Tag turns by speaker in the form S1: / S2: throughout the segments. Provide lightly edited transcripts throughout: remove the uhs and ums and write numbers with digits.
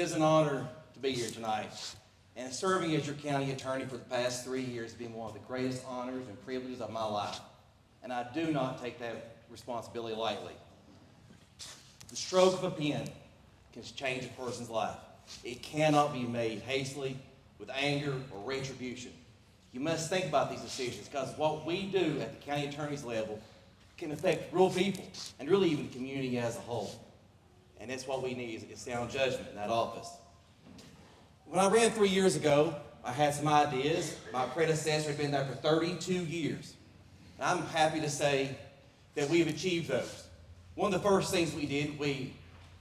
S1: is an honor to be here tonight. And serving as your county attorney for the past 3 years has been one of the greatest honors and privileges of my life. And I do not take that responsibility lightly. The stroke of a pen can change a person's life. It cannot be made hastily with anger or retribution. You must think about these decisions because what we do at the county attorney's level can affect real people and really even the community as a whole. And that's what we need is sound judgment in that office. When I ran 3 years ago, I had some ideas. My predecessor had been there for 32 years. And I'm happy to say that we've achieved those. One of the first things we did, we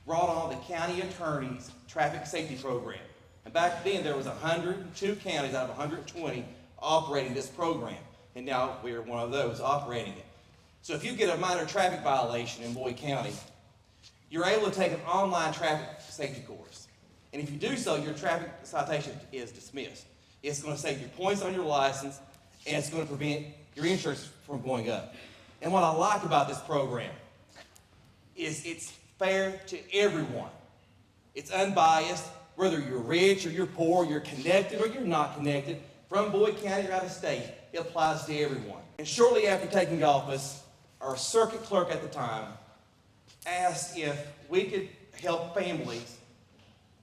S1: brought on the county attorney's traffic safety program. And back then there was 102 counties out of 120 operating this program. And now we're one of those operating it. So if you get a minor traffic violation in Boyd County, you're able to take an online traffic safety course. And if you do so, your traffic citation is dismissed. It's going to save you points on your license, and it's going to prevent your insurance from going up. And what I like about this program is it's fair to everyone. It's unbiased, whether you're rich or you're poor, you're connected or you're not connected, from Boyd County or out of state, it applies to everyone. And shortly after taking office, our circuit clerk at the time asked if we could help families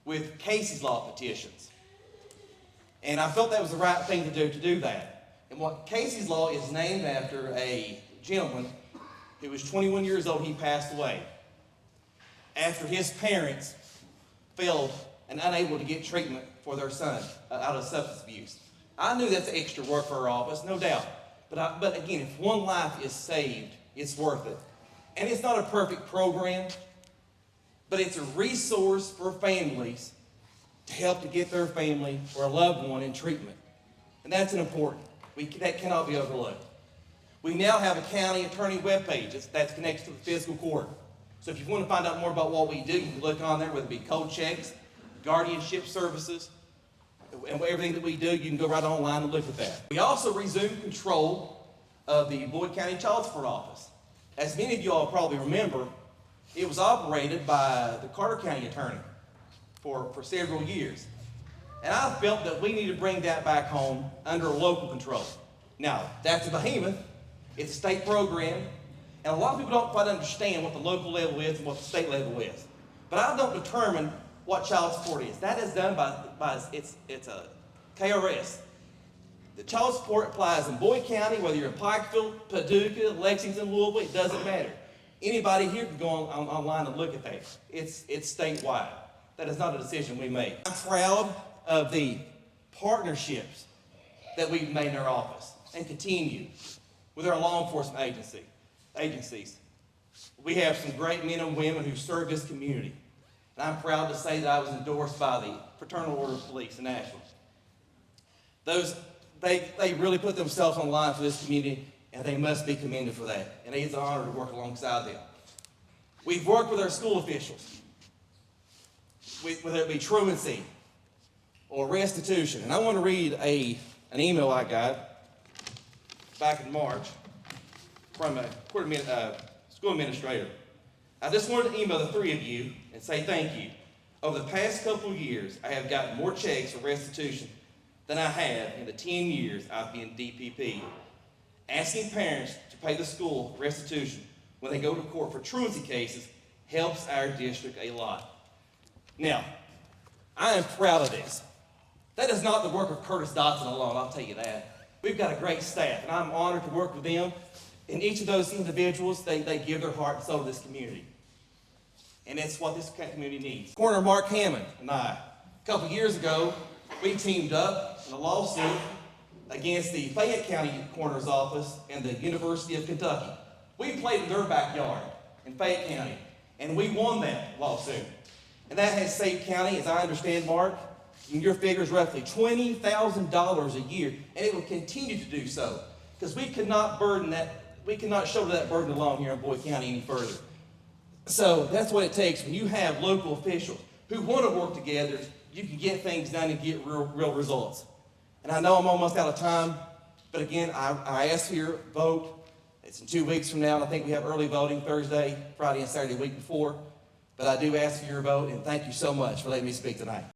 S1: with Casey's Law petitions. And I felt that was the right thing to do that. And what Casey's Law is named after a gentleman who was 21 years old. He passed away after his parents failed and unable to get treatment for their son out of substance abuse. I knew that's extra work for our office, no doubt. But again, if one life is saved, it's worth it. And it's not a perfect program, but it's a resource for families to help to get their family or a loved one in treatment. And that's important. That cannot be overlooked. We now have a county attorney webpage that's connected to the fiscal court. So if you want to find out more about what we do, you can look on there, whether it be code checks, guardianship services, and everything that we do, you can go right online and look at that. We also resumed control of the Boyd County Child Support Office. As many of you all probably remember, it was operated by the Carter County attorney for several years. And I felt that we need to bring that back home under local control. Now, that's a behemoth. It's a state program. And a lot of people don't quite understand what the local level is and what the state level is. But I don't determine what child support is. That is done by it's a KRS. The child support applies in Boyd County, whether you're in Pikeville, Paducah, Lexington, Louisville, it doesn't matter. Anybody here can go online and look at that. It's statewide. That is not a decision we make. I'm proud of the partnerships that we've made in our office and continue with our law enforcement agencies. We have some great men and women who serve this community. And I'm proud to say that I was endorsed by the Fraternal Order of Police in Nashville. They really put themselves on the line for this community, and they must be commended for that. And it is an honor to work alongside them. We've worked with our school officials, whether it be truancy or restitution. And I want to read an email I got back in March from a school administrator. I just wanted to email the three of you and say thank you. Over the past couple of years, I have gotten more checks for restitution than I have in the 10 years I've been DPP. Asking parents to pay the school restitution when they go to court for truancy cases helps our district a lot. Now, I am proud of this. That is not the work of Curtis Dotson alone, I'll tell you that. We've got a great staff, and I'm honored to work with them. And each of those individuals, they give their heart and soul to this community. And it's what this community needs. Coroner Mark Hammond and I, a couple years ago, we teamed up in a lawsuit against the Fayette County Coroner's Office and the University of Kentucky. We played in their backyard in Fayette County, and we won that lawsuit. And that has saved county, as I understand, Mark, in your figures, roughly $20,000 a year, and it will continue to do so, because we could not shoulder that burden alone here in Boyd County any further. So that's what it takes when you have local officials who want to work together. You can get things done and get real results. And I know I'm almost out of time, but again, I ask for your vote. It's in 2 weeks from now, and I think we have early voting Thursday, Friday, and Saturday, the week before. But I do ask for your vote, and thank you so much for letting me speak tonight.